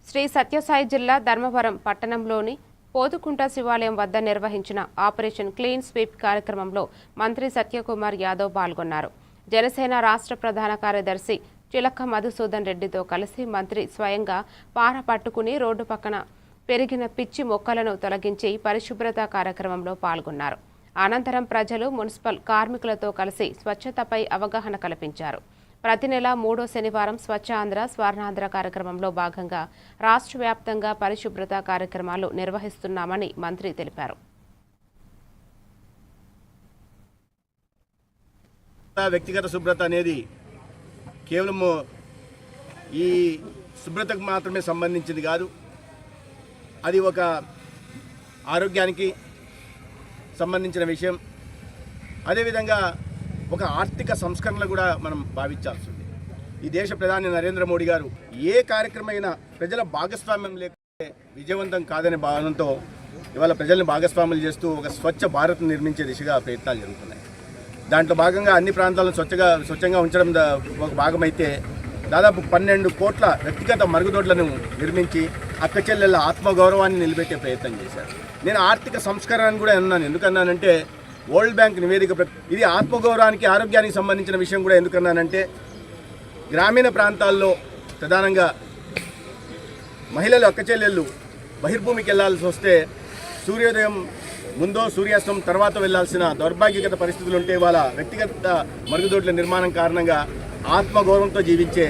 శ్రీ సత్యసాయి జిల్లా ధర్మవరం పట్టణంలోని పోతుకుంట శివాలయం వద్ద నిర్వహించిన ఆపరేషన్ క్లీన్ స్వీప్ కార్యక్రమంలో మంత్రి సత్యకుమార్ యాదవ్ పాల్గొన్నారు. జనసేన రాష్ట్ర ప్రధాన కార్యదర్శి చిలక మధుసూదన్ రెడ్డితో కలిసి మంత్రి స్వయంగా పార పట్టుకుని రోడ్డు పక్కన పెరిగిన పిచ్చి మొక్కలను తొలగించి పరిశుభ్రత కార్యక్రమంలో పాల్గొన్నారు. అనంతరం ప్రజలు మున్సిపల్ కార్మికులతో కలిసి స్వచ్ఛతపై అవగాహన కల్పించారు. ప్రతి నెల 3వ శనివారం స్వచ్ఛ ఆంధ్ర స్వర్ణాంధ్ర కార్యక్రమంలో భాగంగా రాష్ట్ర వ్యాప్తంగా పరిశుభ్రత కార్యక్రమాలు నిర్వహిస్తున్నామని మంత్రి తెలిపారు. వ్యక్తిగత శుభ్రత అనేది కేవలం ఈ శుభ్రతకు మాత్రమే సంబంధించింది కాదు. అది ఒక ఆరోగ్యానికి సంబంధించిన విషయం. అదేవిధంగా ఒక ఆర్థిక సంస్కరణలు కూడా మనం భావించాల్సి ఉంది. ఈ దేశ ప్రధాని నరేంద్ర మోడీ గారు ఏ కార్యక్రమమైనా ప్రజల భాగస్వామ్యం లేకపోతే విజయవంతం కాదనే భావనతో ఇవాళ ప్రజల్ని భాగస్వాములు చేస్తూ ఒక స్వచ్ఛ భారత్ నిర్మించే దిశగా ప్రయత్నాలు జరుగుతున్నాయి. దాంట్లో భాగంగా అన్ని ప్రాంతాలను స్వచ్ఛంగా ఉంచడం ఒక భాగమైతే దాదాపు 12 కోట్ల వ్యక్తిగత మరుగుదొడ్లను నిర్మించి అక్క చెల్లెళ్ళ ఆత్మగౌరవాన్ని నిలబెట్టే ప్రయత్నం చేశారు. నేను ఆర్థిక సంస్కరణ కూడా అన్నాను. ఎందుకన్నానంటే వరల్డ్ బ్యాంక్ నివేదిక ఇది ఆత్మగౌరవానికి ఆరోగ్యానికి సంబంధించిన విషయం కూడా ఎందుకన్నానంటే గ్రామీణ ప్రాంతాల్లో ప్రధానంగా మహిళలు అక్కచెల్లెళ్ళు బహిర్భూమికి వెళ్లాల్సి వస్తే సూర్యోదయం ముందో సూర్యాస్తం తర్వాత వెళ్లాల్సిన దౌర్భాగ్యగత పరిస్థితులు ఉంటే వాళ్ళ వ్యక్తిగత మరుగుదొడ్ల నిర్మాణం కారణంగా ఆత్మగౌరవంతో జీవించే